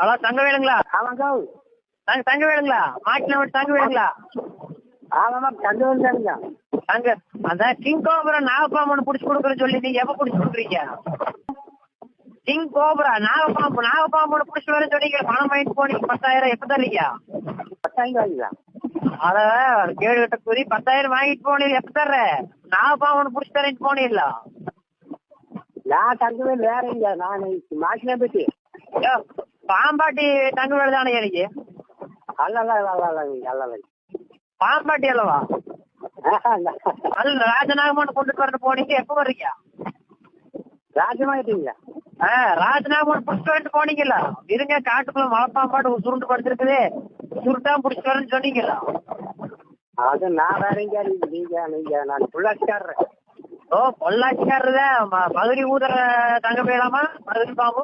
Hello தங்கவேலுங்களா? ஆமாங்க. தங்கவேலுங்களா? மாட்டின விட்டு தங்கவேலுங்களா? ஆமாம்மா, தங்கவேலு தானுங்க. அதான் கிங் கோபுரா நாகப்பாம்பு ஒன்று பிடிச்சி கொடுக்குறேன்னு சொல்லி நீங்க எப்ப பிடிச்சி கொடுக்குறீங்க? கிங் கோபுரா நாகப்பாம்பு ஒன்று பிடிச்சி வரேன்னு சொன்னீங்க. பணம் வாங்கிட்டு போனீங்க 10,000. எப்ப தர்றீங்க? 10,000 வாங்கிங்களா? அதான் கேடுகட்ட கூறி 10,000 வாங்கிட்டு போனீங்க. எப்ப தர்ற? நாகப்பாம்பு ஒன்று பிடிச்சி தரேன்னு போனீங்களா? நான் தங்கவேலு வேறங்க. நான் மாட்டினா போயிட்டு பாம்பாட்டி தங்கவேலு தானே எனக்கு? அல்ல பாம்பாட்டி அல்லவா? அது ராஜநாகமன் கொண்டு வரணும் போனீங்க. எப்ப வர்றீங்க? ராஜமாயிட்டீங்களா? ராஜநாகமன் பிடிச்சி வந்துட்டு போனீங்களா? இருங்க, காட்டுக்குள்ள மலைப்பாம்பாட்டு சுருண்டு படுத்திருக்குது, சுருட்டா பிடிச்சி வரேன்னு சொன்னீங்களா? அது நான் வேறங்க. நீங்க நான் பொள்ளாச்சிக்காரர். ஓ, பொள்ளாச்சிக்காரர் தான். மதுரை ஊதுற தங்கவேலாமா? மதுரை பாம்பு